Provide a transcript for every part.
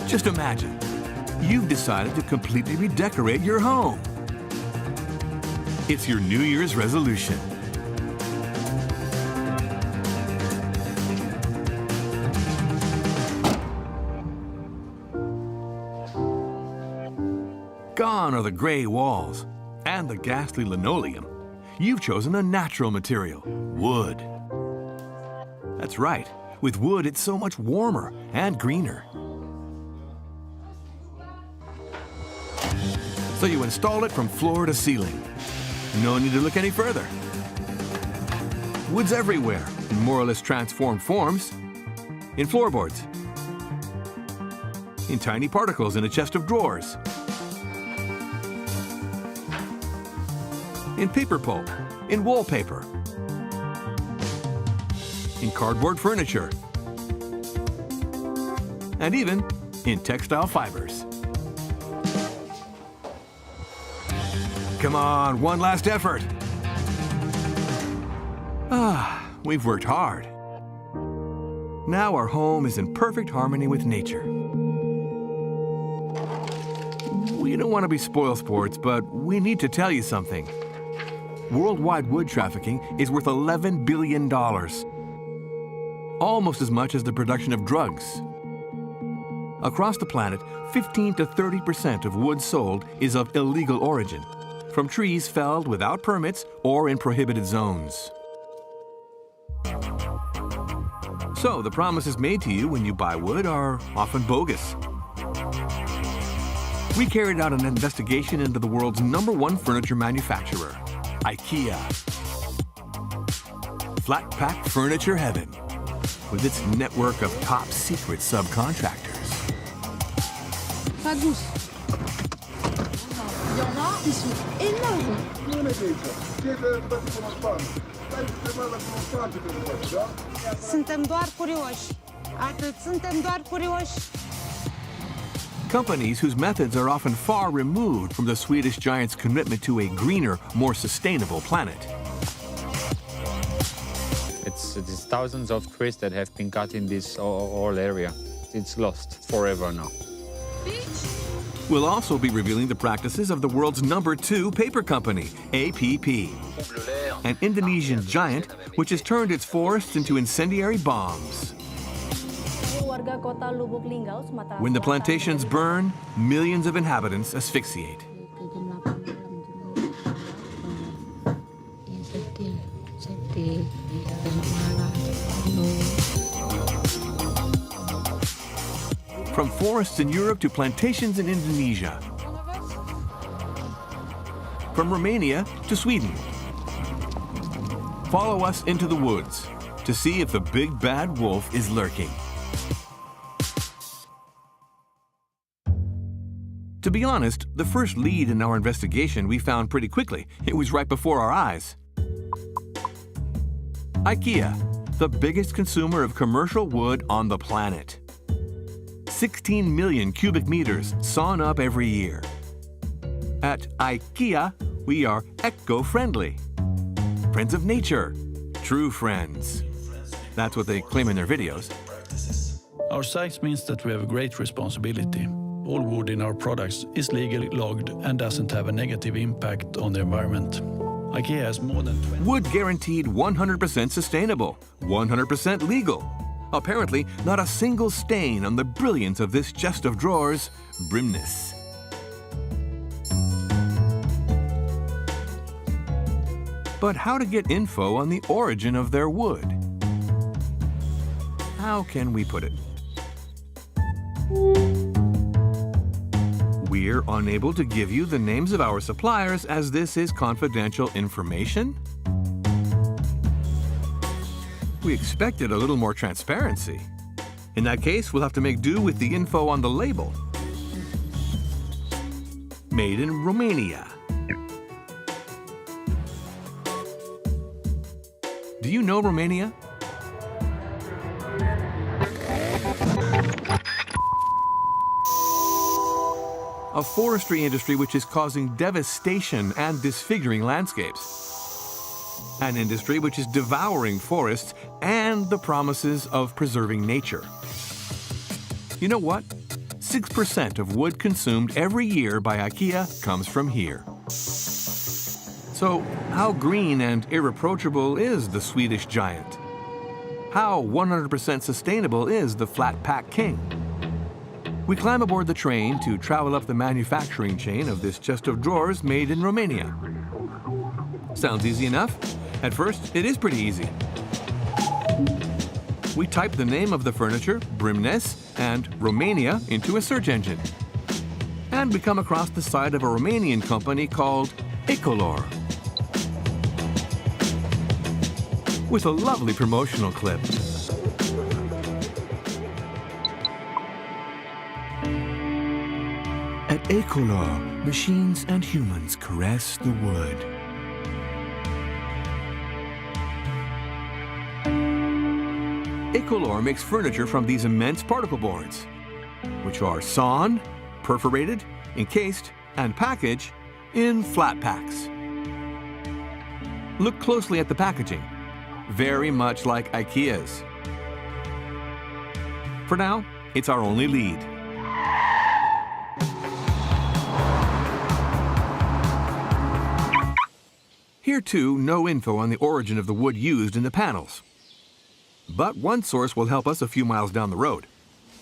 Just imagine, you've decided to completely redecorate your home. It's your New Year's resolution. Gone are the gray walls and the ghastly linoleum. You've chosen a natural material, wood. That's right. With wood, it's so much warmer and greener. So you install it from floor to ceiling. No need to look any further. Wood's everywhere, in more or less transformed forms. In floorboards. In tiny particles in a chest of drawers. In paper pulp. In wallpaper. In cardboard furniture. And even in textile fibers. Come on, one last effort. We've worked hard. Now our home is in perfect harmony with nature. We don't want to be spoilsports, but we need to tell you something. Worldwide wood trafficking is worth $11 billion. Almost as much as the production of drugs. Across the planet, 15 to 30% of wood sold is of illegal origin, from trees felled without permits or in prohibited zones. So the promises made to you when you buy wood are often bogus. We carried out an investigation into the world's #1 furniture manufacturer, Ikea. Flat pack furniture heaven, with its network of top secret subcontractors. Suntem doar curioși. Atât, suntem doar curioși. Companies whose methods are often far removed from the Swedish giant's commitment to a greener, more sustainable planet. It's thousands of trees that have been cut in this whole area. It's lost forever now. We'll also be revealing the practices of the world's #2 paper company, APP, an Indonesian giant which has turned its forests into incendiary bombs. When the plantations burn, millions of inhabitants asphyxiate. From forests in Europe to plantations in Indonesia. From Romania to Sweden. Follow us into the woods to see if the big bad wolf is lurking. To be honest, the first lead in our investigation we found pretty quickly. It was right before our eyes. Ikea, the biggest consumer of commercial wood on the planet. 16 million cubic meters sawn up every year. At Ikea, we are eco-friendly. Friends of nature. True friends. That's what they claim in their videos. Our size means that we have a great responsibility. All wood in our products is legally logged and doesn't have a negative impact on the environment. Ikea has more than 20... Wood guaranteed 100% sustainable, 100% legal. Apparently, not a single stain on the brilliance of this chest of drawers, Brimness. But how to get info on the origin of their wood? How can we put it? We're unable to give you the names of our suppliers as this is confidential information. We expected a little more transparency. In that case, we'll have to make do with the info on the label. Made in Romania. Do you know Romania? A forestry industry which is causing devastation and disfiguring landscapes. An industry which is devouring forests and the promises of preserving nature. You know what? 6% of wood consumed every year by Ikea comes from here. So, how green and irreproachable is the Swedish giant? How 100% sustainable is the flat pack king? We climb aboard the train to travel up the manufacturing chain of this chest of drawers made in Romania. Sounds easy enough? At first, it is pretty easy. We type the name of the furniture, Brimnes, and Romania into a search engine. And we come across the site of a Romanian company called Ecolor, with a lovely promotional clip. At Ecolor, machines and humans caress the wood. Ecolor makes furniture from these immense particle boards, which are sawn, perforated, encased, and packaged in flat packs. Look closely at the packaging, very much like Ikea's. For now, it's our only lead. Here too, no info on the origin of the wood used in the panels. But one source will help us a few miles down the road.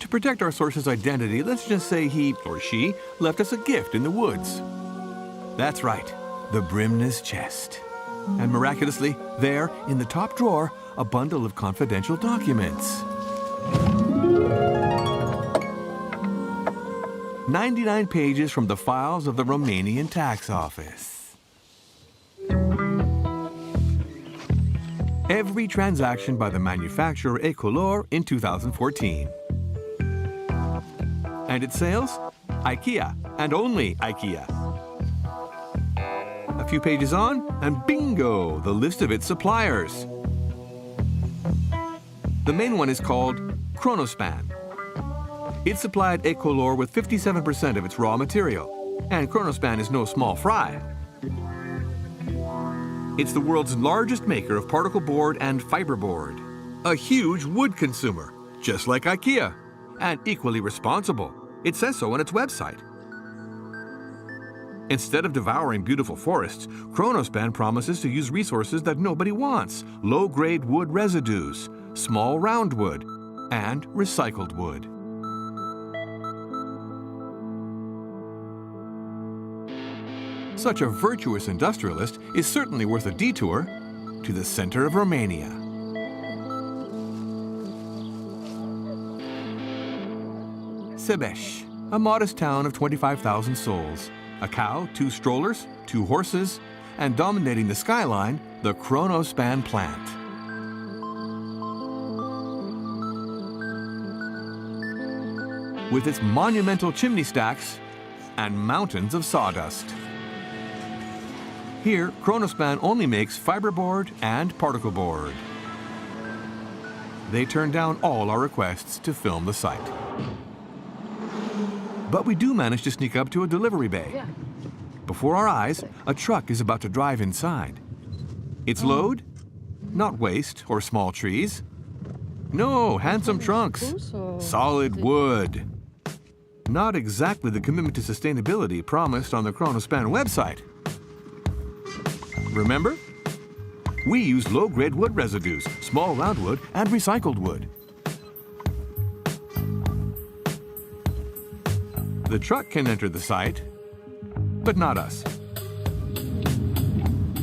To protect our source's identity, let's just say he or she left us a gift in the woods. That's right, the Brimnes chest. And miraculously, there, in the top drawer, a bundle of confidential documents. 99 pages from the files of the Romanian tax office. Every transaction by the manufacturer Ecolor in 2014. And its sales? Ikea, and only Ikea. A few pages on, and bingo, the list of its suppliers. The main one is called Kronospan. It supplied Ecolor with 57% of its raw material, and Kronospan is no small fry. It's the world's largest maker of particle board and fiberboard, a huge wood consumer, just like Ikea, and equally responsible. It says so on its website. Instead of devouring beautiful forests, Kronospan promises to use resources that nobody wants: low-grade wood residues, small round wood, and recycled wood. Such a virtuous industrialist is certainly worth a detour to the center of Romania. Sebeș, a modest town of 25,000 souls. A cow, 2 strollers, 2 horses, and dominating the skyline, the Kronospan plant. With its monumental chimney stacks and mountains of sawdust. Here, Kronospan only makes fiberboard and particle board. They turn down all our requests to film the site. But we do manage to sneak up to a delivery bay. Before our eyes, a truck is about to drive inside. Its load? Not waste or small trees. No, handsome trunks. Solid wood. Not exactly the commitment to sustainability promised on the Kronospan website. Remember? We use low-grade wood residues, small round wood, and recycled wood. The truck can enter the site, but not us.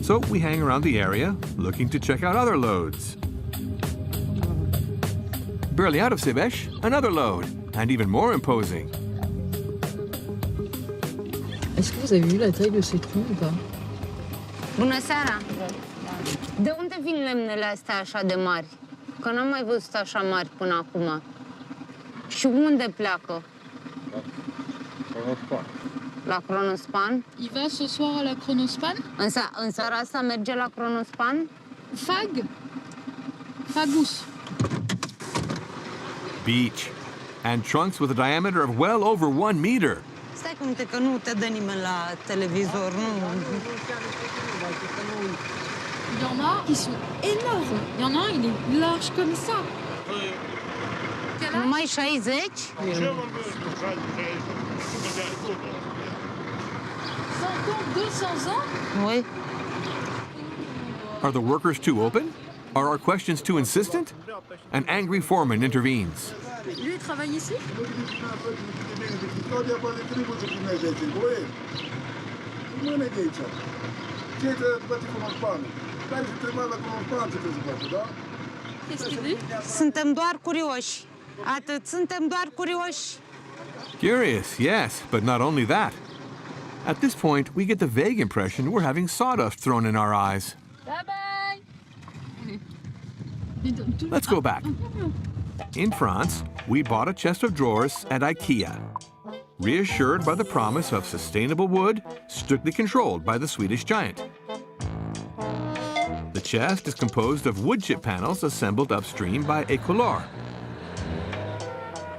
So we hang around the area, looking to check out other loads. Barely out of Sebeș, another load, and even more imposing. Est-ce que vous avez vu la taille de ces troncs ou pas? Bună seara! De unde vin lemnele astea așa de mari? Că n-am mai văzut așa mari până acum. Și unde pleacă? La Kronospan? Il va ce soir à la Kronospan? În seara asta merge la Kronospan? Fagus. Beach. And trunks with a diameter of well over 1 meter. Stai cu minte că nu te dă nimeni la televizor, nu? Il y en a qui sont énormes. Il y en a un, il est large comme ça. Numai 60? 200 ans? Oui. Are the workers too open? Are our questions too insistent? An angry foreman intervenes. Lui, il travaille ici? Qu'est-ce qu'il dit? Suntem doar curioși. Atât, suntem doar curioși. Curious, yes, but not only that. At this point, we get the vague impression we're having sawdust thrown in our eyes. Bye-bye! Let's go back. In France, we bought a chest of drawers at Ikea, reassured by the promise of sustainable wood, strictly controlled by the Swedish giant. The chest is composed of wood chip panels assembled upstream by Ecolor.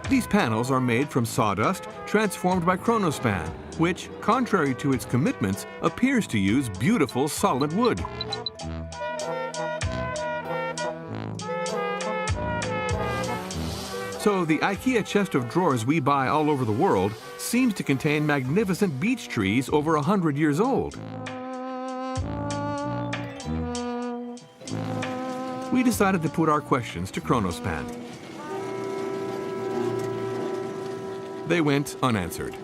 These panels are made from sawdust transformed by Kronospan, which, contrary to its commitments, appears to use beautiful solid wood. So the IKEA chest of drawers we buy all over the world seems to contain magnificent beech trees over 100 years old. We decided to put our questions to Kronospan. They went unanswered.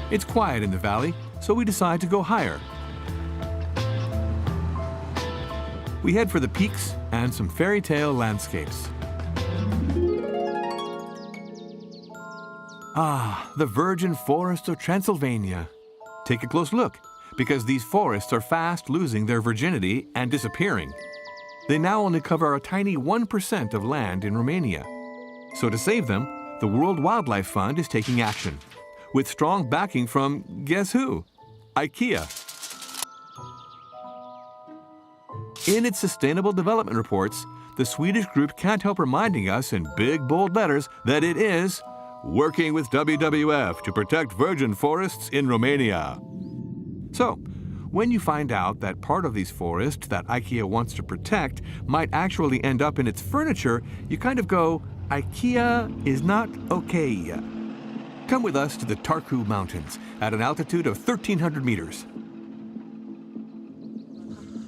It's quiet in the valley, so we decide to go higher. We head for the peaks and some fairy tale landscapes. Ah, the virgin forests of Transylvania. Take a close look, because these forests are fast losing their virginity and disappearing. They now only cover a tiny 1% of land in Romania. So to save them, the World Wildlife Fund is taking action, with strong backing from, guess who? IKEA. In its sustainable development reports, the Swedish group can't help reminding us in big, bold letters that it is working with WWF to protect virgin forests in Romania. So, when you find out that part of these forests that IKEA wants to protect might actually end up in its furniture, you kind of go, IKEA is not okay. Come with us to the Tarku Mountains at an altitude of 1,300 meters.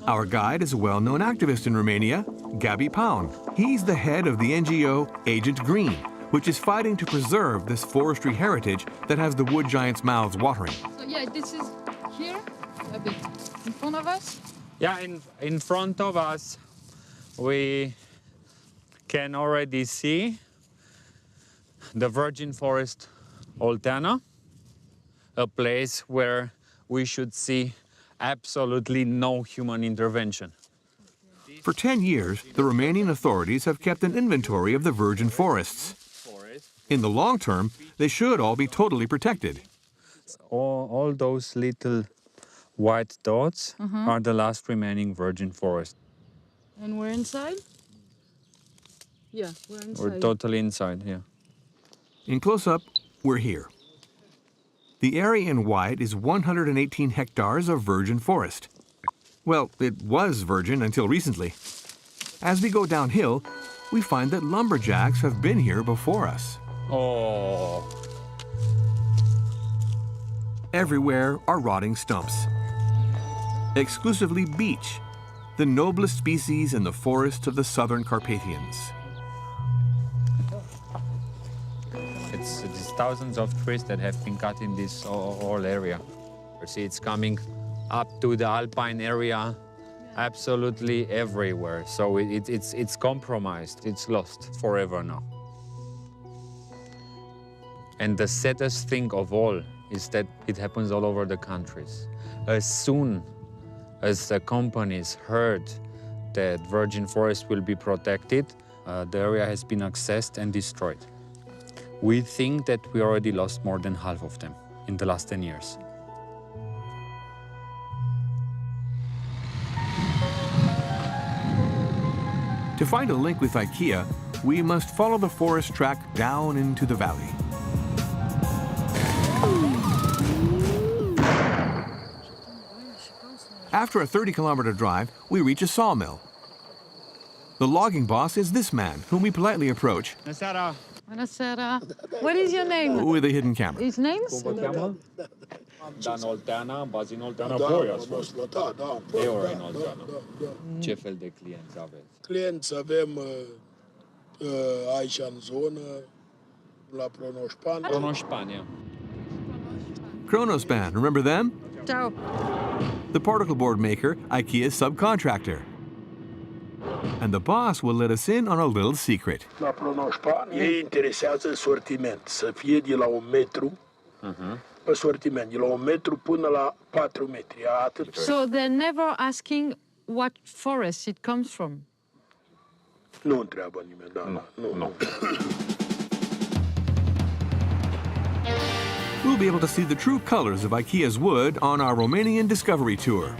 Our guide is a well-known activist in Romania, Gabi Paun. He's the head of the NGO Agent Green, which is fighting to preserve this forestry heritage that has the wood giants' mouths watering. So yeah, this is here, a bit in front of us. Yeah, in front of us, we can already see the virgin forest Olteana, a place where we should see absolutely no human intervention. For 10 years, the Romanian authorities have kept an inventory of the virgin forests. In the long term, they should all be totally protected. All those little white dots are the last remaining virgin forest. And we're inside? Yeah, we're inside. We're totally inside, yeah. In close-up, we're here. The area in white is 118 hectares of virgin forest. Well, it was virgin until recently. As we go downhill, we find that lumberjacks have been here before us. Oh, Everywhere are rotting stumps. Exclusively beech, the noblest species in the forests of the southern Carpathians. it's thousands of trees that have been cut in this whole area. You see, it's coming up to the alpine area, absolutely everywhere. So it's compromised. It's lost forever now. And the saddest thing of all is that it happens all over the countries. As soon as the companies heard that virgin forest will be protected, the area has been accessed and destroyed. We think that we already lost more than half of them in the last 10 years. To find a link with IKEA, we must follow the forest track down into the valley. After a 30-kilometer drive, we reach a sawmill. The logging boss is this man, whom we politely approach Buonasera. What is your name? with a hidden camera. His name's? Dan Olteana, Bazin Olteana, Boias. Euro în Olteana. Ce fel de clienți aveți? Clienți avem aici în zonă, la Pronoșpan. Pronoșpania. Kronospan, remember them? Ciao. The particle board maker, Ikea's subcontractor. And the boss will let us in on a little secret. La Pronoșpan, ei interesează sortiment, să fie de la 1 metru pe sortiment, de la 1 metru până la 4 metri, atât. So they're never asking what forest it comes from? Nu întreabă nimeni, da, nu. We'll be able to see the true colors of Ikea's wood on our Romanian discovery tour.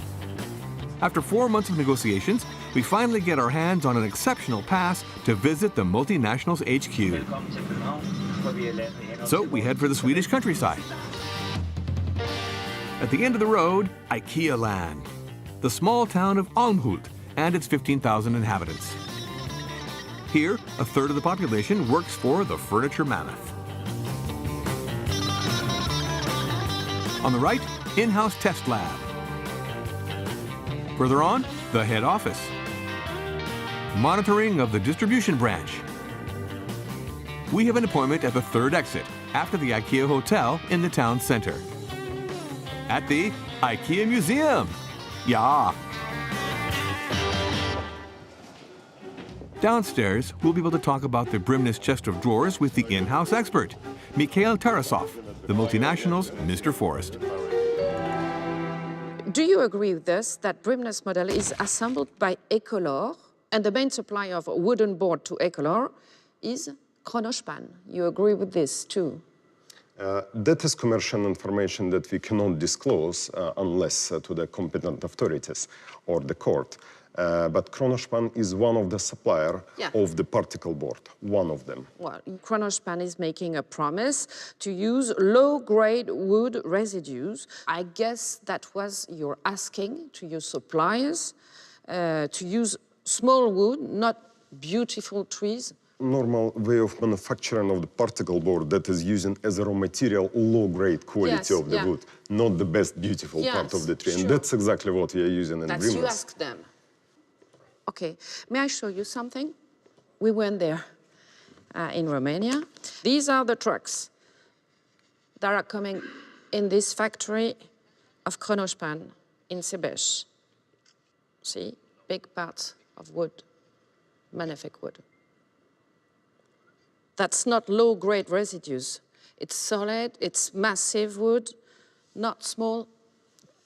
After 4 months of negotiations, we finally get our hands on an exceptional pass to visit the multinational's HQ. So we head for the Swedish countryside. At the end of the road, Ikea land, the small town of Almhult and its 15,000 inhabitants. Here, a third of the population works for the furniture mammoth. On the right, in-house test lab. Further on, the head office. Monitoring of the distribution branch. We have an appointment at the third exit, after the Ikea Hotel in the town center. At the Ikea Museum. Yeah. Downstairs, we'll be able to talk about the Brimnes chest of drawers with the in-house expert, Mikhail Tarasov, the multinational's Mr. Forest. Do you agree with this, that Brimnes model is assembled by Ecolor, and the main supplier of wooden board to Ecolor is Kronospan? You agree with this too? That is commercial information that we cannot disclose unless to the competent authorities or the court. But Kronospan is one of the suppliers of the particle board, one of them. Well, Kronospan is making a promise to use low-grade wood residues. I guess that was your asking to your suppliers to use small wood, not beautiful trees. Normal way of manufacturing of the particle board that is using as a raw material low-grade quality of the wood, not the best beautiful part of the tree. And that's exactly what we are using in Brimnes. You ask them. Okay, may I show you something? We went there in Romania. These are the trucks that are coming in this factory of Kronospan in Sebeș. See, big parts of wood, magnific wood. That's not low-grade residues. It's solid, it's massive wood, not small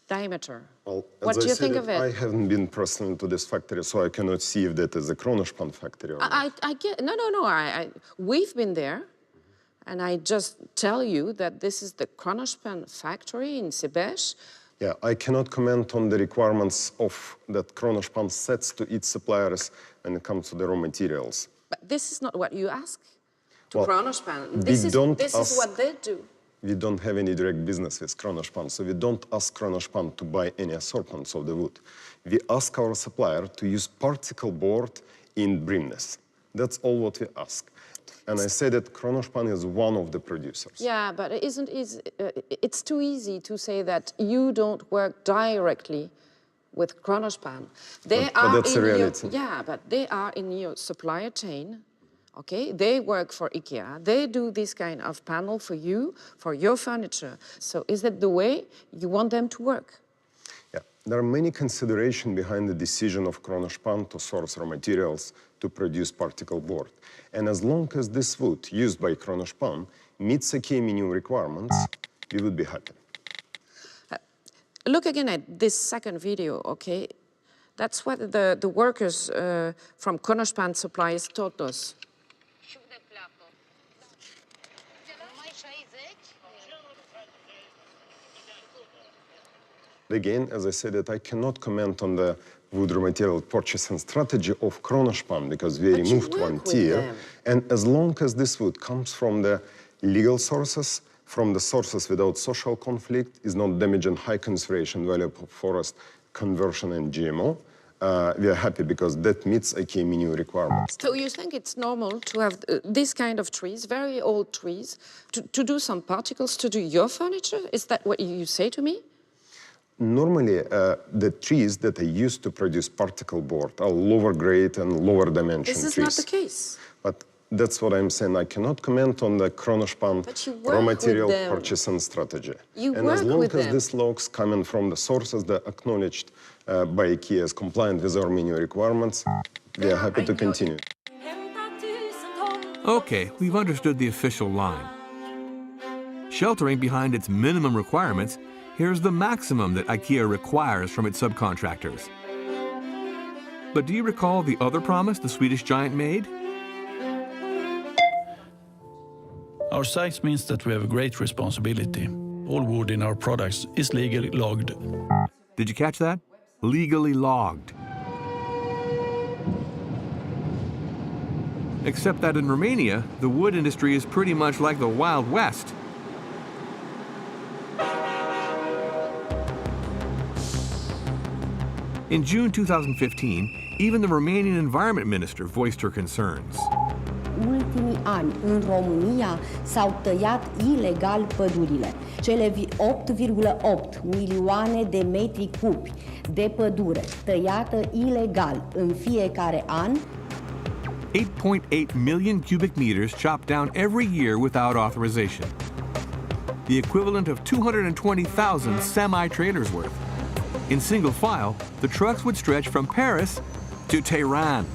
diameter. Well, what do you think of it? I haven't been personally to this factory, so I cannot see if that is a Kronospan factory or not. I get, no. We've been there, and I just tell you that this is the Kronospan factory in Sebeș. Yeah, I cannot comment on the requirements of that Kronospan sets to its suppliers when it comes to the raw materials. But this is not what you ask to Kronospan. This is what they do. We don't have any direct business with Kronospan, so we don't ask Kronospan to buy any assortments of the wood. We ask our supplier to use particle board in Brimnes. That's all what we ask. And I say that Kronospan is one of the producers. Yeah, but it's too easy to say that you don't work directly with Kronospan. But that's the reality. But they are in your supplier chain. Okay, they work for Ikea. They do this kind of panel for you, for your furniture. So is that the way you want them to work? Yeah, there are many considerations behind the decision of Kronospan to source raw materials to produce particle board. And as long as this wood used by Kronospan meets Ikea minimum requirements, we would be happy. Look again at this second video, okay? That's what the workers from Kronospan suppliers told us. Again, as I said, that I cannot comment on the wood raw material purchasing strategy of Kronospan because we removed one tier. And as long as this wood comes from the legal sources, from the sources without social conflict, is not damaging high conservation value of forest, conversion and GMO, we are happy because that meets IKEA minimum requirements. So you think it's normal to have this kind of trees, very old trees, to do some particles, to do your furniture? Is that what you say to me? Normally, the trees that are used to produce particle board are lower grade and lower dimension trees. This is not the case. But that's what I'm saying. I cannot comment on the Kronospan raw material purchasing strategy. And as long as these logs coming from the sources that are acknowledged by IKEA as compliant with our minimum requirements, we are happy to continue. Okay, we've understood the official line. Sheltering behind its minimum requirements, here's the maximum that IKEA requires from its subcontractors. But do you recall the other promise the Swedish giant made? Our size means that we have a great responsibility. All wood in our products is legally logged. Did you catch that? Legally logged. Except that in Romania, the wood industry is pretty much like the Wild West. In June 2015, even the Romanian environment minister voiced her concerns. Ultimii ani, în România, s-au tăiat ilegal pădurile. Cele 8,8 milioane de metri cubi de pădure tăiată ilegal în fiecare an. 8.8 million cubic meters chopped down every year without authorization. The equivalent of 220,000 semi-trailers worth. In single file, the trucks would stretch from Paris to Tehran.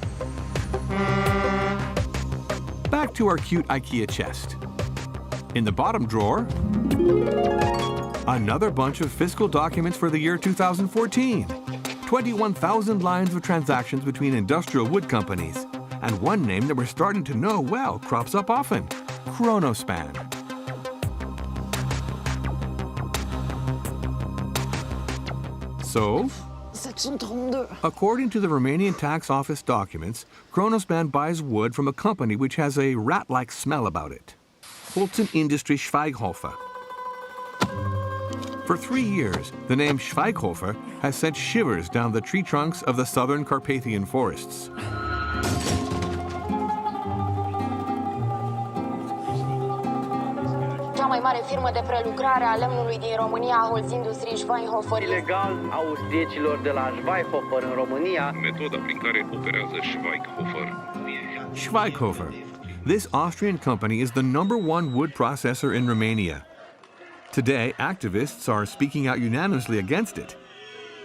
Back to our cute IKEA chest. In the bottom drawer, another bunch of fiscal documents for the year 2014. 21,000 lines of transactions between industrial wood companies. And one name that we're starting to know well crops up often, Kronospan. So, according to the Romanian tax office documents, Kronospan buys wood from a company which has a rat-like smell about it. Holcim Industrie Schweighofer. For 3 years, the name Schweighofer has sent shivers down the tree trunks of the southern Carpathian forests. Cea mai mare firmă de prelucrare a lemnului din România, Holcim Industrie Schweighofer. Ilegal austriecilor de la Schweighofer în România. Metoda prin care operează Schweighofer. Schweighofer. This Austrian company is the #1 wood processor in Romania. Today, activists are speaking out unanimously against it.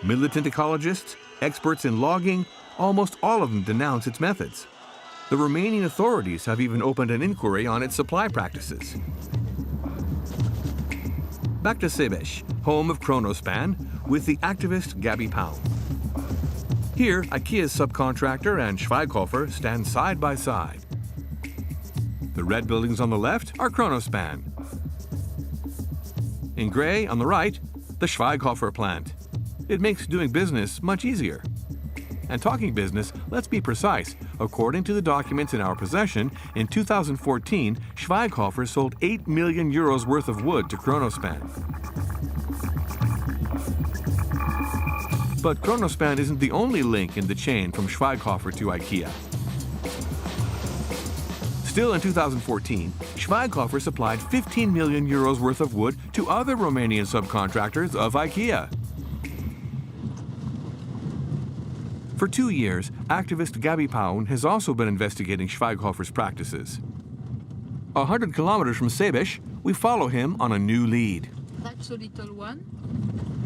Militant ecologists, experts in logging, almost all of them denounce its methods. The Romanian authorities have even opened an inquiry on its supply practices. Back to Sebeș, home of Kronospan, with the activist Gabi Pau. Here, IKEA's subcontractor and Schweighofer stand side by side. The red buildings on the left are Kronospan. In gray, on the right, the Schweighofer plant. It makes doing business much easier. And talking business, let's be precise. According to the documents in our possession, in 2014, Schweighofer sold 8 million euros worth of wood to Kronospan. But Kronospan isn't the only link in the chain from Schweighofer to IKEA. Still in 2014, Schweighofer supplied 15 million euros worth of wood to other Romanian subcontractors of IKEA. For 2 years, activist Gabi Paun has also been investigating Schweighofer's practices. 100 kilometers from Sebeș, we follow him on a new lead. That's a little one.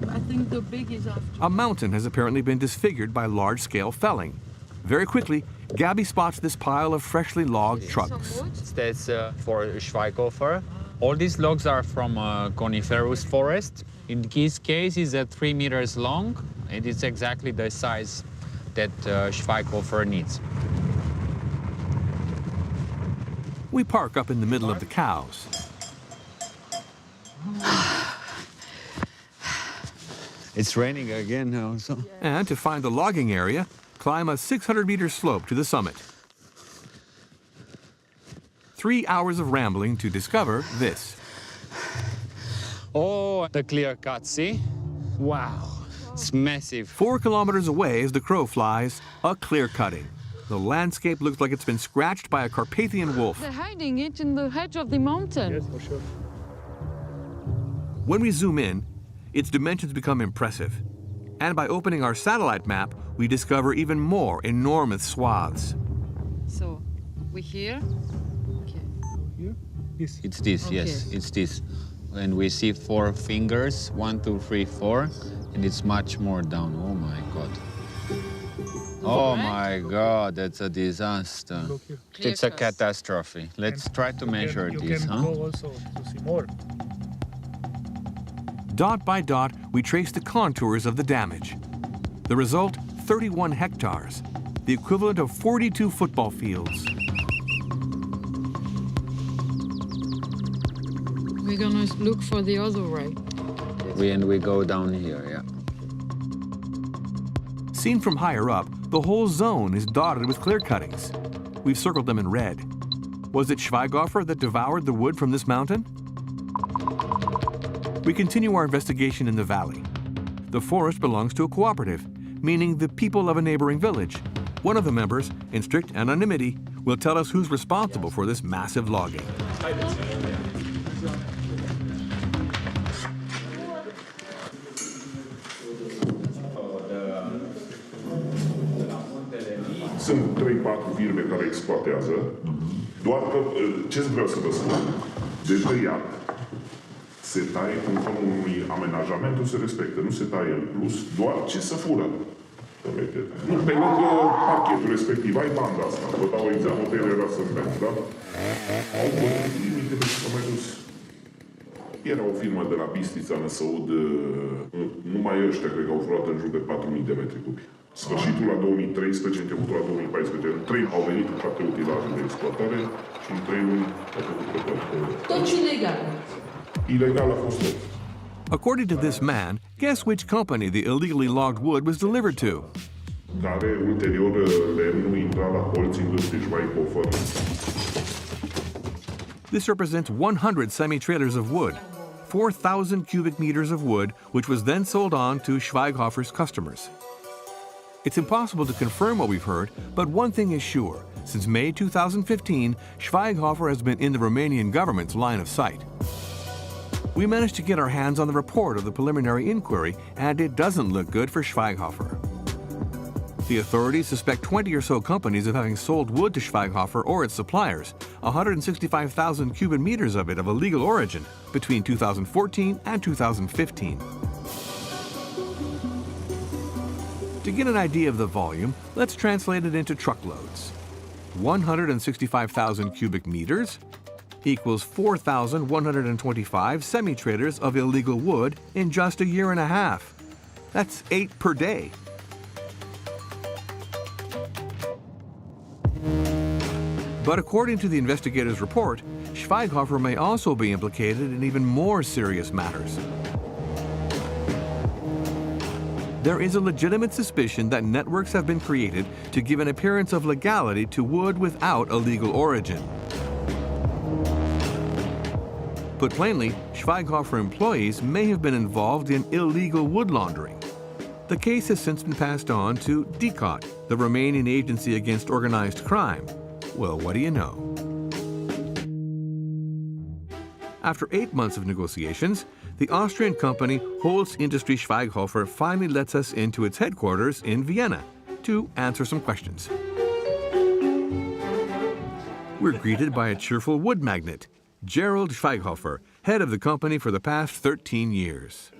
I think the big is after. A mountain has apparently been disfigured by large-scale felling. Very quickly, Gabi spots this pile of freshly logged trucks. That's for Schweighofer. All these logs are from coniferous forest. In this case, it's 3 meters long, and it's exactly the size that Schweighofer needs. We park up in the middle of the cows. It's raining again now, so. And to find the logging area, climb a 600-meter slope to the summit. 3 hours of rambling to discover this. Oh, the clear cut, see? Wow. It's massive. 4 kilometers away as the crow flies, a clear cutting. The landscape looks like it's been scratched by a Carpathian wolf. They're hiding it in the edge of the mountain. Yes, for sure. When we zoom in, its dimensions become impressive. And by opening our satellite map, we discover even more enormous swaths. So, we here? Okay. Here? This. It's this, Okay. yes, it's this. And we see 4 fingers, 1, 2, 3, 4, and it's much more down. Oh my God. Oh my God, that's a disaster. Look here. It's a catastrophe. Let's try to measure you this, can huh? go also to see more. Dot by dot, we trace the contours of the damage. The result, 31 hectares, the equivalent of 42 football fields. We're gonna look for the other way. We go down here, yeah. Seen from higher up, the whole zone is dotted with clear cuttings. We've circled them in red. Was it Schweighofer that devoured the wood from this mountain? We continue our investigation in the valley. The forest belongs to a cooperative, meaning the people of a neighboring village. One of the members, in strict anonymity, will tell us who's responsible for this massive logging. Sunt 3-4 firme care exploatează, doar că, ce vreau să vă spun, de tăiat se taie conform unui amenajamentul se respectă, nu se taie în plus, doar ce să fură. Nu, pe lângă parchetul respectiv, ai banda asta, vă dau exemplu, pe el era să merg, da? Au bătut limite de s-au mai dus. Era o firmă de la Bistrița, în Săud, numai ăștia cred că au furat în jur de 4.000 de metri cubi. Sfârșitul la 2013, începutul la 2014, în 3 au venit cu 7 utilaje de exploatare și în 3 luni au făcut prăpări. Tot ilegal. Ilegal a fost tot. According to this man, guess which company the illegally logged wood was delivered to? Care ulterior lemnul intra la colț industrii Schweighofer. This represents 100 semi-trailers of wood, 4,000 cubic meters of wood, which was then sold on to Schweighofer's customers. It's impossible to confirm what we've heard, but one thing is sure. Since May 2015, Schweighofer has been in the Romanian government's line of sight. We managed to get our hands on the report of the preliminary inquiry, and it doesn't look good for Schweighofer. The authorities suspect 20 or so companies of having sold wood to Schweighofer or its suppliers, 165,000 cubic meters of it of illegal origin, between 2014 and 2015. To get an idea of the volume, let's translate it into truckloads. 165,000 cubic meters equals 4,125 semi-trailers of illegal wood in just a year and a half. That's 8 per day. But according to the investigators' report, Schweighofer may also be implicated in even more serious matters. There is a legitimate suspicion that networks have been created to give an appearance of legality to wood without a legal origin. Put plainly, Schweighofer employees may have been involved in illegal wood laundering. The case has since been passed on to DCOT, the Romanian Agency Against Organized Crime. Well, what do you know? After 8 months of negotiations, the Austrian company Holz Industrie Schweighofer finally lets us into its headquarters in Vienna to answer some questions. We're greeted by a cheerful wood magnate, Gerald Schweighofer, head of the company for the past 13 years.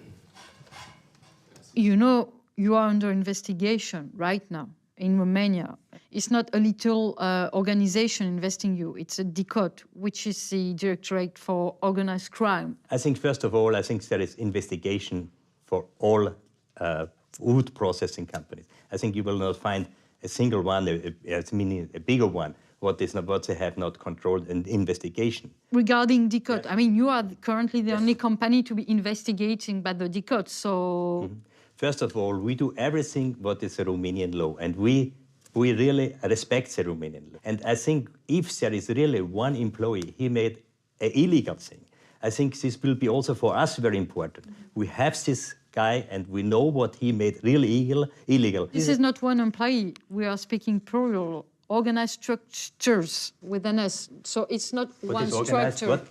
You know, you are under investigation right now in Romania. It's not a little organization investing you. It's a DCOT, which is the Directorate for Organized Crime. I think, first of all, I think there is investigation for all wood processing companies. I think you will not find a single one, meaning a bigger one, what they have not controlled an investigation. Regarding DCOT, I mean, you are currently the only company to be investigating by the DCOT, so... First of all, we do everything what is the Romanian law, and we really respect the Romanian law. And I think if there is really one employee, he made an illegal thing, I think this will be also for us very important. We have this guy, and we know what he made really illegal. This is not one employee. We are speaking plural, organized structures with an S. So it's not What one is organized structure. what?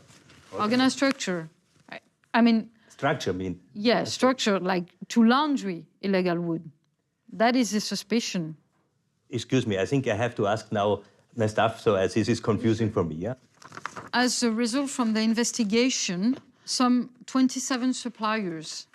Organized structure. I mean... Structure mean? Yeah, structure, like to laundry illegal wood. That is a suspicion. Excuse me, I think I have to ask now my staff, so as this is confusing for me, yeah? As a result from the investigation, some 27 suppliers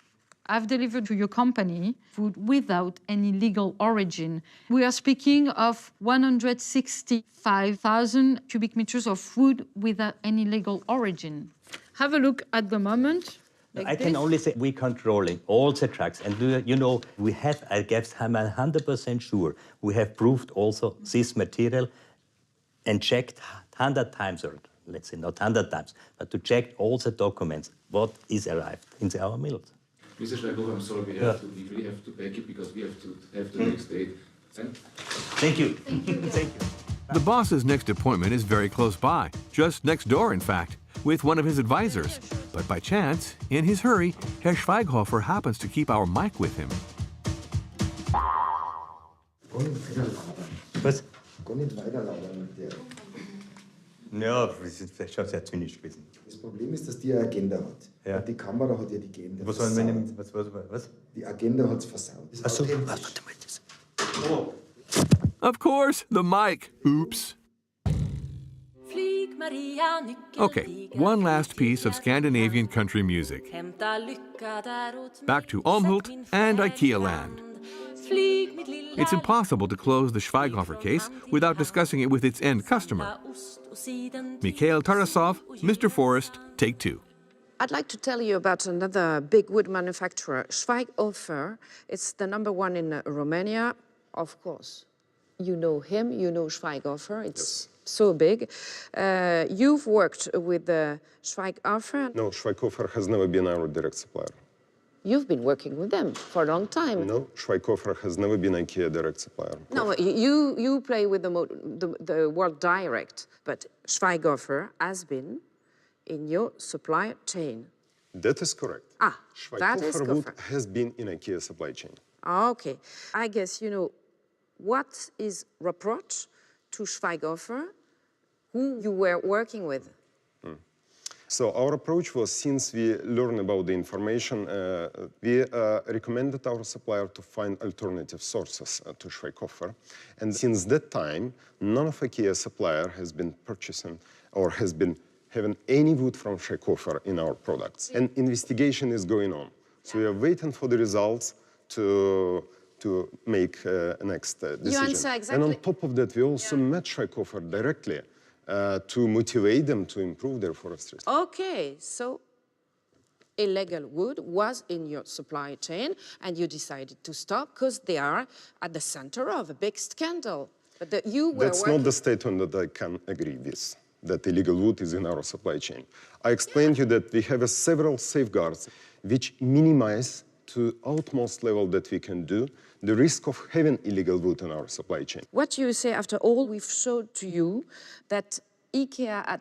have delivered to your company food without any legal origin. We are speaking of 165,000 cubic meters of food without any legal origin. Have a look at the moment. Like I can only say we're controlling all the trucks. And you know, we have, I guess I'm 100% sure, we have proved also this material and checked 100 times, or let's say not 100 times, but to check all the documents, what is arrived in our mills. Mr. Schweighofer, I'm sorry, we really have to back it because we have to have the next date. Thank you. Thank you. Thank you. The boss's next appointment is very close by, just next door, in fact, with one of his advisors. But by chance, in his hurry, Herr Schweighofer happens to keep our mic with him. Was? Gar nicht weiterlabern mit der. Ja, wir sind vielleicht schon sehr zynisch gewesen. Das Problem ist, dass die eine Agenda hat. Ja. Und die Kamera hat ja die Agenda Was versaut. sollen wir was? Die Agenda hat es versaut. Ach so, Oh. Of course, the mic. Oops. Okay, one last piece of Scandinavian country music. Back to Åmhult and Ikea land. It's impossible to close the Schweighofer case without discussing it with its end customer. Mikhail Tarasov, Mr. Forrest, take two. I'd like to tell you about another big wood manufacturer, Schweighofer. It's the #1 in Romania, of course. You know him, you know Schweighofer. It's so big. You've worked with Schweighofer. No, Schweighofer has never been our direct supplier. You've been working with them for a long time. No, Schweighofer has never been Ikea direct supplier. No, you play with the word direct, but Schweighofer has been in your supply chain. That is correct. Ah, that is Schweighofer wood correct. has been in Ikea supply chain. Okay, I guess you know what is reproach to Schweighofer, who you were working with. So our approach was, since we learned about the information, we recommended our supplier to find alternative sources to Schweighofer. And since that time, none of Ikea supplier has been purchasing or has been having any wood from Schweighofer in our products. And investigation is going on. So we are waiting for the results to make a next decision. You answer exactly. And on top of that, we also met Schweighofer directly to motivate them to improve their forestry. Okay, so illegal wood was in your supply chain and you decided to stop because they are at the center of a big scandal. But you were That's not the statement that I can agree with, that illegal wood is in our supply chain. I explained to you that we have several safeguards which minimize to utmost level that we can do the risk of having illegal wood in our supply chain. What do you say after all we've showed to you that Ikea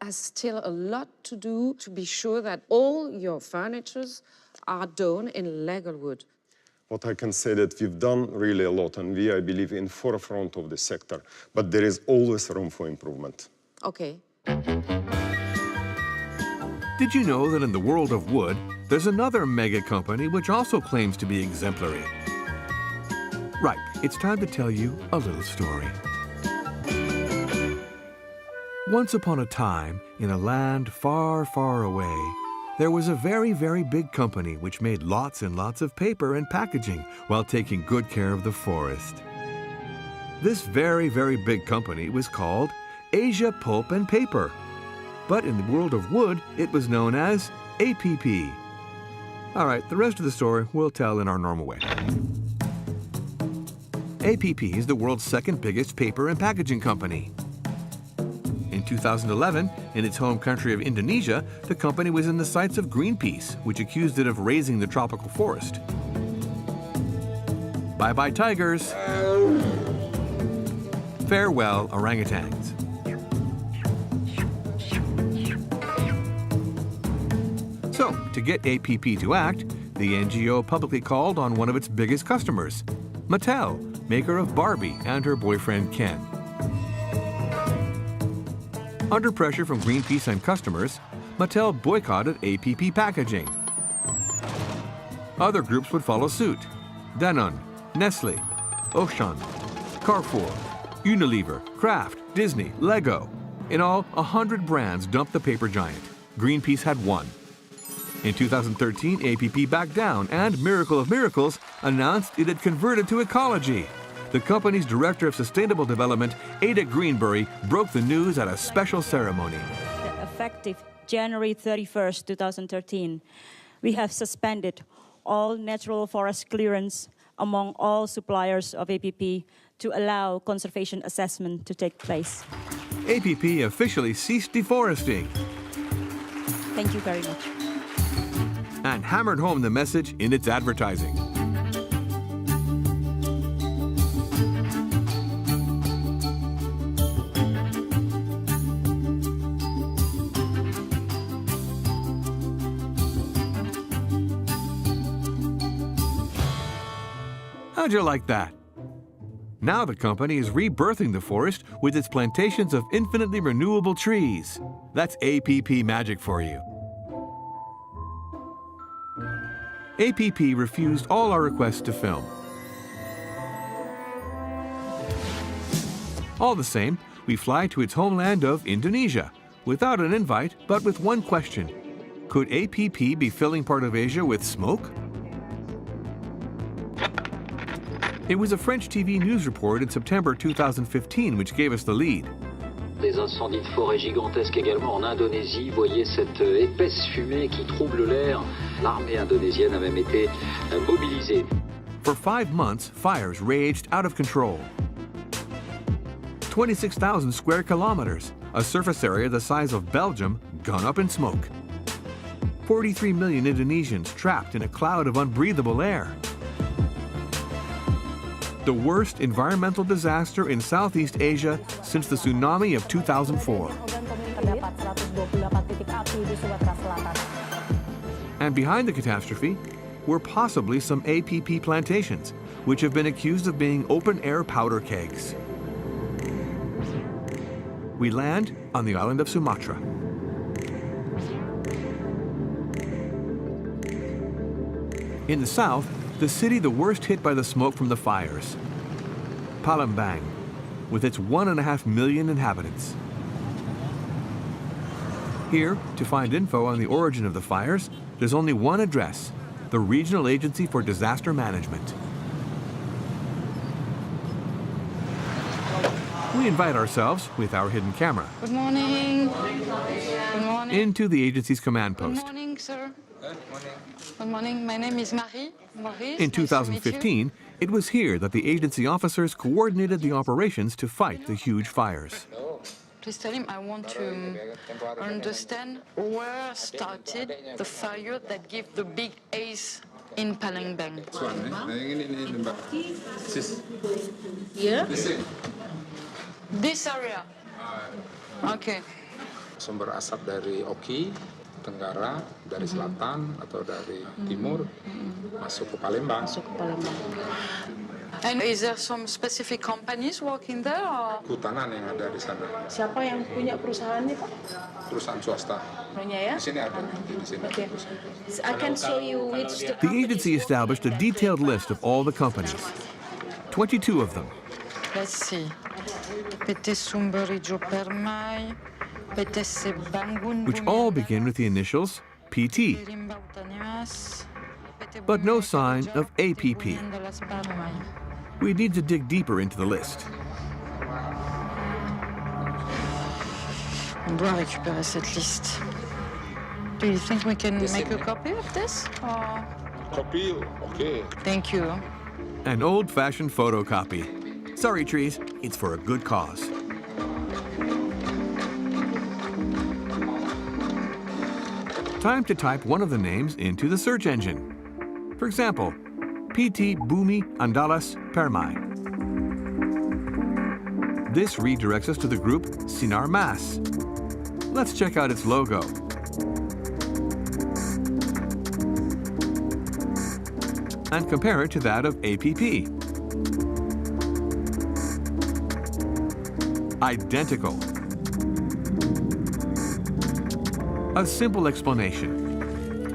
has still a lot to do to be sure that all your furnitures are done in legal wood? What I can say that we've done really a lot, and we, I believe, in forefront of the sector, but there is always room for improvement. Okay. Did you know that in the world of wood, there's another mega company which also claims to be exemplary? Right, it's time to tell you a little story. Once upon a time, in a land far, far away, there was a very, very big company which made lots and lots of paper and packaging while taking good care of the forest. This very, very big company was called Asia Pulp and Paper. But in the world of wood, it was known as APP. All right, the rest of the story we'll tell in our normal way. APP is the world's second biggest paper and packaging company. In 2011, in its home country of Indonesia, the company was in the sights of Greenpeace, which accused it of razing the tropical forest. Bye-bye tigers. Farewell orangutans. So, to get APP to act, the NGO publicly called on one of its biggest customers, Mattel, maker of Barbie and her boyfriend Ken. Under pressure from Greenpeace and customers, Mattel boycotted APP packaging. Other groups would follow suit: Danone, Nestle, Auchan, Carrefour, Unilever, Kraft, Disney, Lego. In all, 100 brands dumped the paper giant. Greenpeace had won. In 2013, APP backed down and, miracle of miracles, announced it had converted to ecology. The company's director of sustainable development, Ada Greenberry, broke the news at a special ceremony. Effective January 31st, 2013, we have suspended all natural forest clearance among all suppliers of APP to allow conservation assessment to take place. APP officially ceased deforesting. Thank you very much. And hammered home the message in its advertising. How'd you like that? Now the company is rebirthing the forest with its plantations of infinitely renewable trees. That's APP magic for you. APP refused all our requests to film. All the same, we fly to its homeland of Indonesia, without an invite, but with one question. Could APP be filling part of Asia with smoke? It was a French TV news report in September 2015 which gave us the lead. Des incendies de forêt gigantesques également en Indonésie. Voyez cette épaisse fumée qui trouble l'air. L'armée indonésienne a même été mobilisée. For 5 months, fires raged out of control. 26,000 square kilometers, a surface area the size of Belgium, gone up in smoke. 43 million Indonesians trapped in a cloud of unbreathable air. The worst environmental disaster in Southeast Asia since the tsunami of 2004. And behind the catastrophe were possibly some APP plantations, which have been accused of being open-air powder kegs. We land on the island of Sumatra. In the south, the city the worst hit by the smoke from the fires, Palembang, with its 1.5 million inhabitants. Here, to find info on the origin of the fires, there's only one address, the Regional Agency for Disaster Management. We invite ourselves, with our hidden camera, Good morning. Good morning. into the agency's command Good post. morning, sir. Good morning. My name is Marie. Maurice, In nice to meet 2015, it was here that the agency officers coordinated the operations to fight the huge fires. you. Please tell him I want to understand where started the fire that gave the big ace in Palembang. Here? This area. Okay. Sumber asap dari Oki, Tenggara, dari selatan atau dari timur masuk ke Palembang. And is there some specific companies working there? Or? Kehutanan yang ada di sana. Siapa yang punya perusahaan ini, Pak? Perusahaan swasta. Punya ya? Di sini ada, di sini. Okay. I can show you which The agency established a detailed list of all the companies, 22 of them. Let's see. PT Sumber Hijau Permai, PTC Bangun, Which all begin with the initials PT, but no sign of APP. We need to dig deeper into the list. On doit récupérer cette liste. Do you think we can make a copy of this? Or? Copy, okay. Thank you. An old-fashioned photocopy. Sorry, trees, it's for a good cause. Time to type one of the names into the search engine. For example, PT Bumi Andalas Permai. This redirects us to the group Sinar Mas. Let's check out its logo. and compare it to that of APP. Identical. A simple explanation.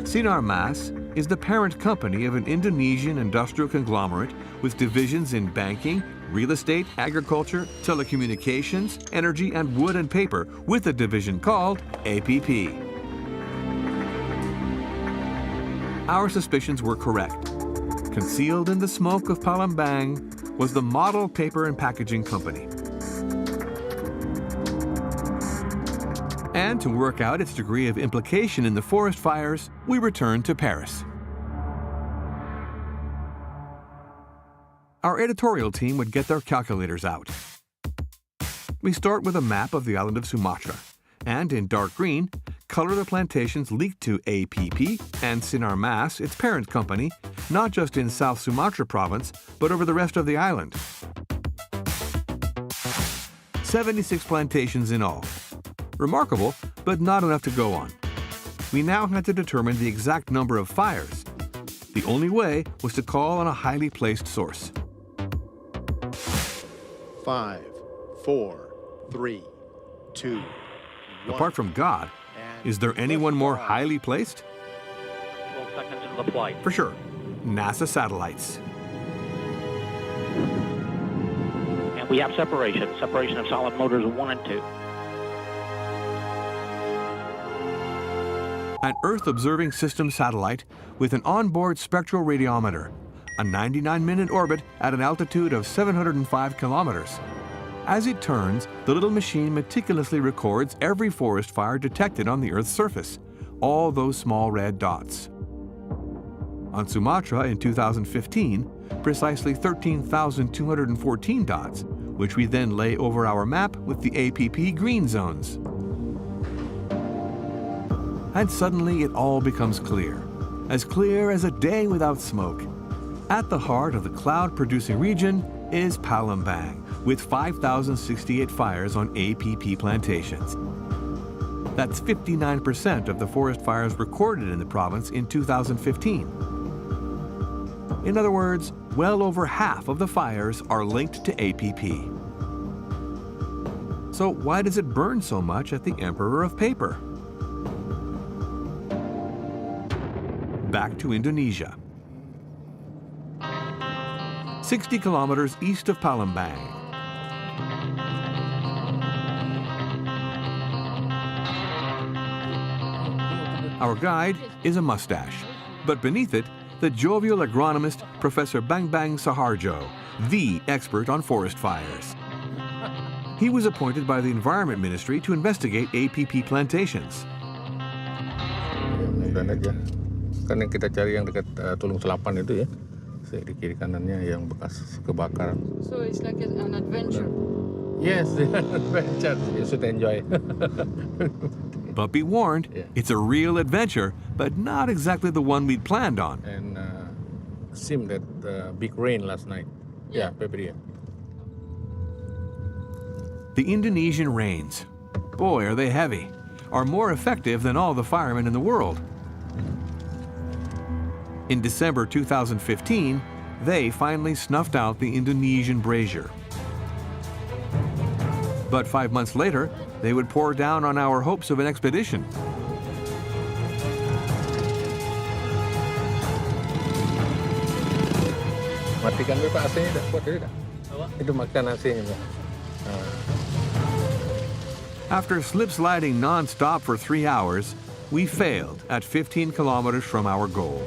Sinar Mas is the parent company of an Indonesian industrial conglomerate with divisions in banking, real estate, agriculture, telecommunications, energy, and wood and paper, with a division called APP. Our suspicions were correct. Concealed in the smoke of Palembang was the model paper and packaging company. And to work out its degree of implication in the forest fires, we returned to Paris. Our editorial team would get their calculators out. We start with a map of the island of Sumatra, and in dark green, color the plantations leaked to APP and Sinar Mas, its parent company, not just in South Sumatra province, but over the rest of the island. 76 plantations in all. Remarkable, but not enough to go on. We now had to determine the exact number of fires. The only way was to call on a highly placed source. 5, 4, 3, 2, 1. Apart from God, is there anyone more highly placed? 12 seconds into the flight. For sure, NASA satellites. And we have separation of solid motors 1 and 2. An Earth observing system satellite with an onboard spectral radiometer, a 99-minute orbit at an altitude of 705 kilometers. As it turns, the little machine meticulously records every forest fire detected on the Earth's surface, all those small red dots. On Sumatra in 2015, precisely 13,214 dots, which we then lay over our map with the APP green zones. And suddenly it all becomes clear as a day without smoke. At the heart of the cloud-producing region is Palembang, with 5,068 fires on APP plantations. That's 59% of the forest fires recorded in the province in 2015. In other words, well over half of the fires are linked to APP. So why does it burn so much at the Emperor of Paper? Back to Indonesia. 60 kilometers east of Palembang. Our guide is a mustache, but beneath it, the jovial agronomist Professor Bambang Saharjo, the expert on forest fires. He was appointed by the Environment Ministry to investigate APP plantations. Kan yang kita cari yang dekat Tulung Selapan itu ya, di kiri kanannya yang bekas kebakaran. So it's like an adventure. Yes, an adventure. You should enjoy. But be warned, it's a real adventure, but not exactly the one we'd planned on. And seemed that big rain last night. Yeah, February. The Indonesian rains, boy, are they heavy, are more effective than all the firemen in the world. In December 2015, they finally snuffed out the Indonesian brazier. But 5 months later, they would pour down on our hopes of an expedition. Matikan dulu Pak AC-nya, dah kuat dulu dah. Itu matikan AC-nya Pak. After slip-sliding non-stop for 3 hours, we failed at 15 kilometers from our goal.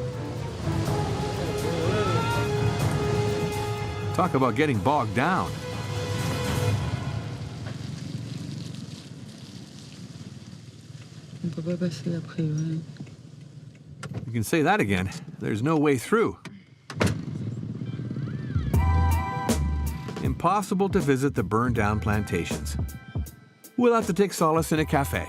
Talk about getting bogged down. You can say that again. There's no way through. Impossible to visit the burned-down plantations. We'll have to take solace in a cafe.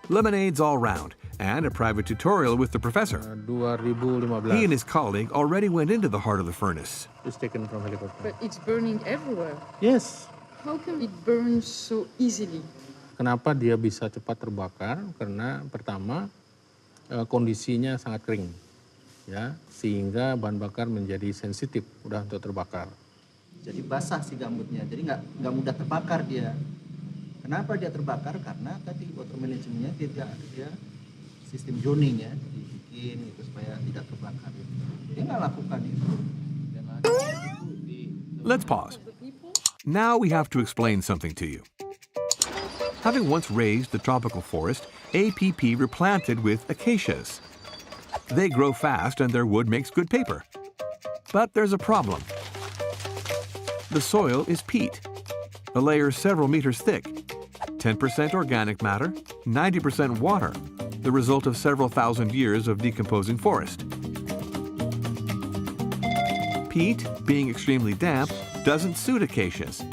Lemonades all round, and a private tutorial with the professor. 2015. He and his colleague already went into the heart of the furnace. It's taken from helicopter. But it's burning everywhere. Yes. How come it burns so easily? Kenapa dia bisa cepat terbakar? Karena pertama kondisinya sangat kering. ya, sehingga bahan bakar menjadi sensitif, mudah untuk terbakar. Jadi basah si gambutnya, jadi nggak mudah terbakar dia. Kenapa dia terbakar? Karena tadi water managementnya tidak ada sistem zoning ya, dibikin itu supaya tidak terbakar. Dia nggak lakukan itu. Let's pause. Now we have to explain something to you. Having once raised the tropical forest, APP replanted with acacias. They grow fast and their wood makes good paper. But there's a problem. The soil is peat, a layer several meters thick, 10% organic matter, 90% water, the result of several thousand years of decomposing forest. Peat, being extremely damp, doesn't suit acacias.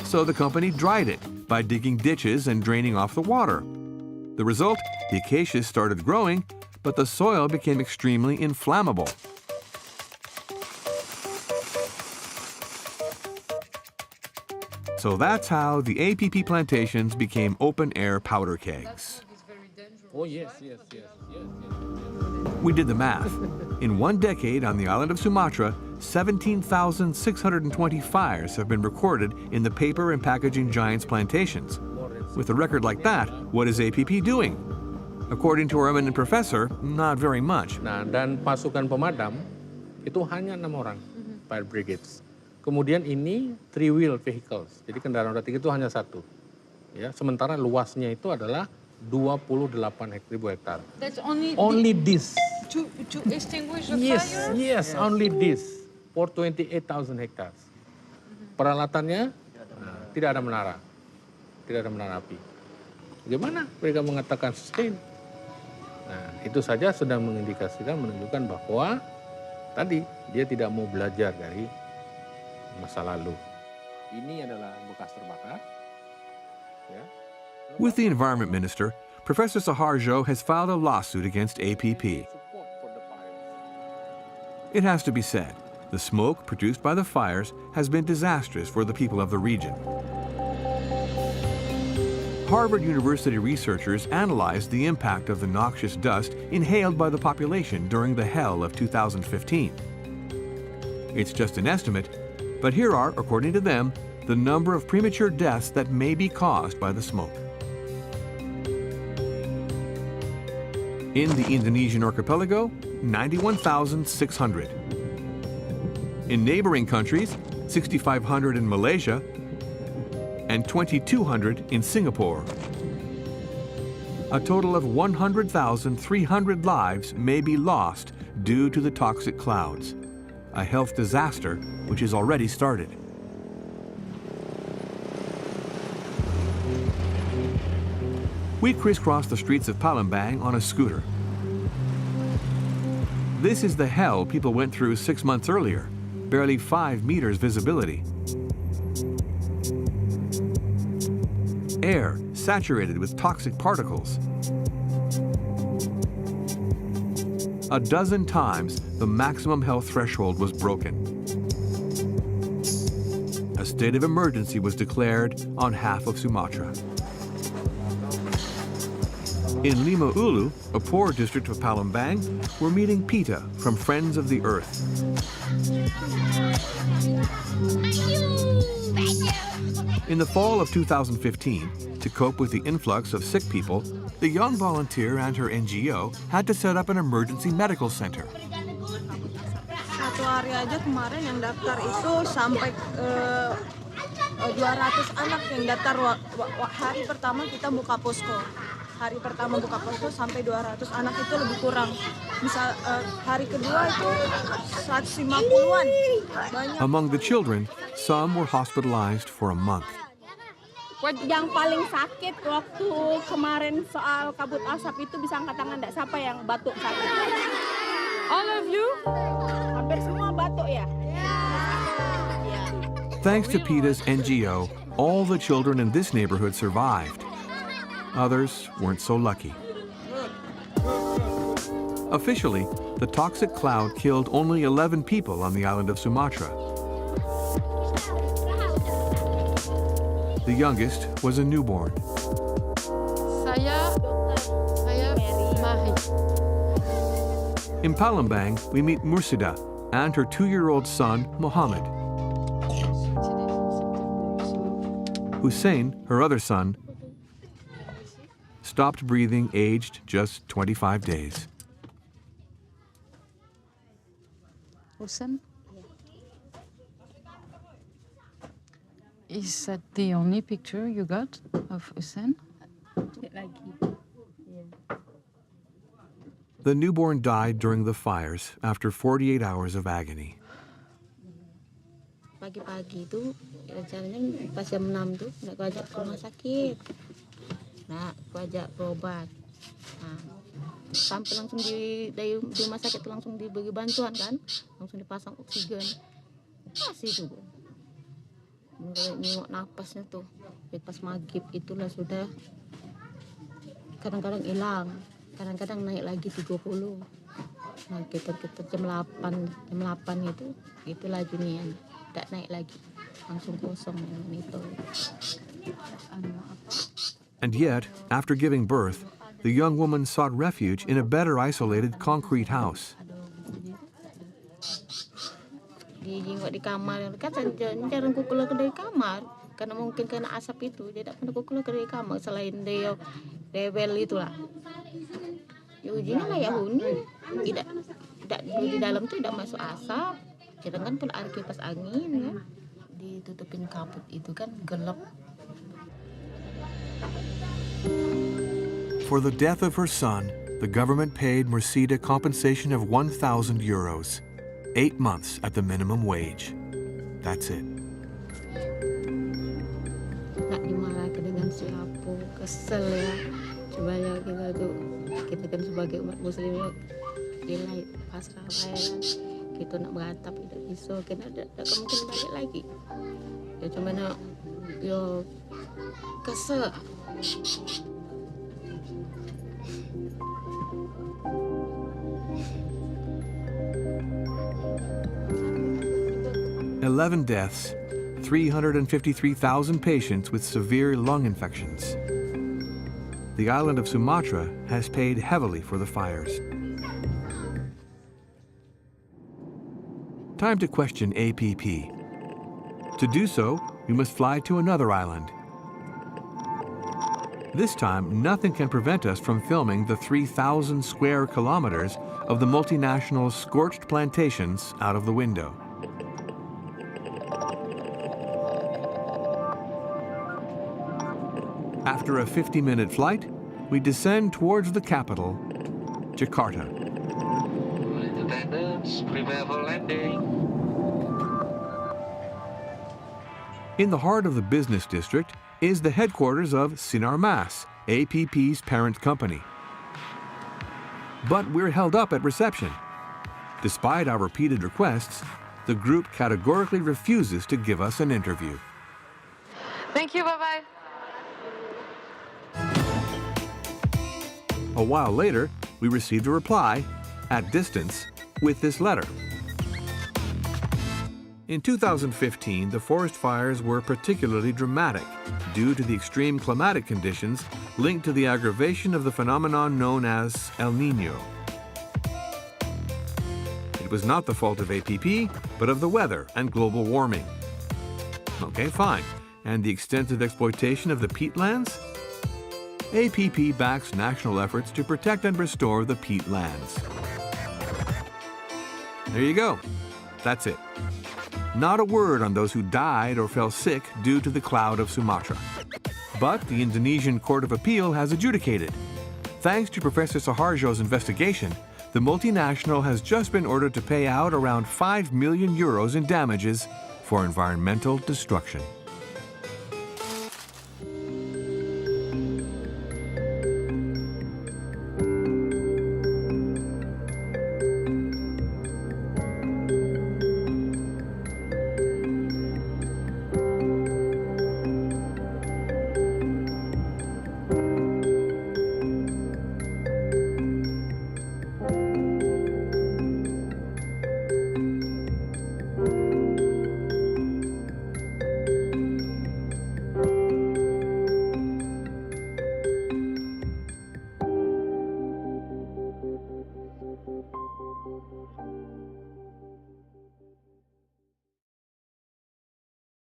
So the company dried it by digging ditches and draining off the water. The result, the acacias started growing, but the soil became extremely inflammable. So that's how the APP plantations became open-air powder kegs. Oh, yes. We did the math. In 1 decade on the island of Sumatra, 17,620 fires have been recorded in the paper and packaging giants' plantations. With a record like that, what is APP doing? According to our eminent professor, not very much. Nah, dan pasukan pemadam itu hanya 6 orang, fire brigades. Kemudian ini three-wheel vehicles, jadi kendaraan roda 3 itu hanya 1. Ya, sementara luasnya itu adalah 28.000 hektar. That's only this. To extinguish the Yes, fire? yes, only this for 28,000 hectares. Peralatannya tidak ada menara, api. Bagaimana mereka mengatakan sustain? Nah, itu saja sudah mengindikasikan, menunjukkan bahwa tadi dia tidak mau belajar dari masa lalu. Ini adalah bekas terbakar. Ya. With the environment minister, Professor Saharjo has filed a lawsuit against APP. It has to be said, the smoke produced by the fires has been disastrous for the people of the region. Harvard University researchers analyzed the impact of the noxious dust inhaled by the population during the hell of 2015. It's just an estimate, but here are, according to them, the number of premature deaths that may be caused by the smoke. In the Indonesian archipelago, 91,600. In neighboring countries, 6,500 in Malaysia and 2,200 in Singapore. A total of 100,300 lives may be lost due to the toxic clouds, a health disaster which has already started. We crisscross the streets of Palembang on a scooter. This is the hell people went through 6 months earlier, barely 5 meters visibility. Air saturated with toxic particles. A dozen times, the maximum health threshold was broken. A state of emergency was declared on half of Sumatra. In Lima Ulu, a poor district of Palembang, we're meeting Pita from Friends of the Earth. In the fall of 2015, to cope with the influx of sick people, the young volunteer and her NGO had to set up an emergency medical center. Satu hari aja kemarin yang daftar itu sampai 200 anak yang daftar. Hari pertama kita buka posko. Hari pertama buka posko sampai 200 anak itu lebih kurang. Misal hari kedua itu 150-an. Banyak. Among the children, some were hospitalized for a month. Yang paling sakit waktu kemarin soal kabut asap itu bisa angkat tangan enggak? Siapa yang batuk sakit? All of you? Hampir semua batuk ya? Thanks to Pita's NGO, all the children in this neighborhood survived. Others weren't so lucky. Officially, the toxic cloud killed only 11 people on the island of Sumatra. The youngest was a newborn. Saya Mahi. In Palembang, we meet Mursida and her 2-year-old son, Mohammed. Hussein, her other son, stopped breathing aged just 25 days. Hussein? Is that the only picture you got of Hussein? The newborn died during the fires after 48 hours of agony. Pagi-pagi itu rencananya pas jam 6 tuh nak ajak ke rumah sakit, nak ajak berobat. Nah, sampai langsung dari rumah sakit langsung diberi bantuan kan, langsung dipasang oksigen. Masih juga. Nengok napasnya tuh, pas maghrib itulah sudah kadang-kadang hilang, kadang-kadang naik lagi 30. Nah kita jam 8 itu lajunya. Tak naik lagi, langsung kosong itu. And yet, after giving birth, the young woman sought refuge in a better isolated concrete house. Di kamar, kan jarang ku keluar dari kamar, karena mungkin karena asap itu, dia tak pernah ku keluar dari kamar selain dia rewel itulah. Ya ujinya kayak huni, tidak di dalam tuh tidak masuk asap. Sedangkan pun ada kipas angin ya, ditutupin kabut itu kan gelap. For the death of her son, the government paid Mursida compensation of 1,000 euros, 8 months at the minimum wage. That's it. Nak dimarahkan dengan siapa, kesel ya. Cuma ya kita kan sebagai umat muslim nilai pasrah ya. Kita nak beratap tidak bisa, kena ada kemungkinan balik lagi. Ya cuma nak yo kesel. "11 deaths, 353,000 patients with severe lung infections." The island of Sumatra has paid heavily for the fires. Time to question APP. To do so, we must fly to another island. This time, nothing can prevent us from filming the 3,000 square kilometers of the multinational scorched plantations out of the window. After a 50-minute flight, we descend towards the capital, Jakarta. Prepare for landing. In the heart of the business district is the headquarters of Sinarmas, APP's parent company. But we're held up at reception. Despite our repeated requests, the group categorically refuses to give us an interview. Thank you, bye-bye. A while later, we received a reply, at distance, with this letter. In 2015, the forest fires were particularly dramatic due to the extreme climatic conditions linked to the aggravation of the phenomenon known as El Niño. It was not the fault of APP, but of the weather and global warming. Okay, fine. And the extensive exploitation of the peatlands? APP backs national efforts to protect and restore the peatlands. There you go. That's it. Not a word on those who died or fell sick due to the cloud of Sumatra. But the Indonesian Court of Appeal has adjudicated. Thanks to Professor Suharjo's investigation, the multinational has just been ordered to pay out around 5 million euros in damages for environmental destruction.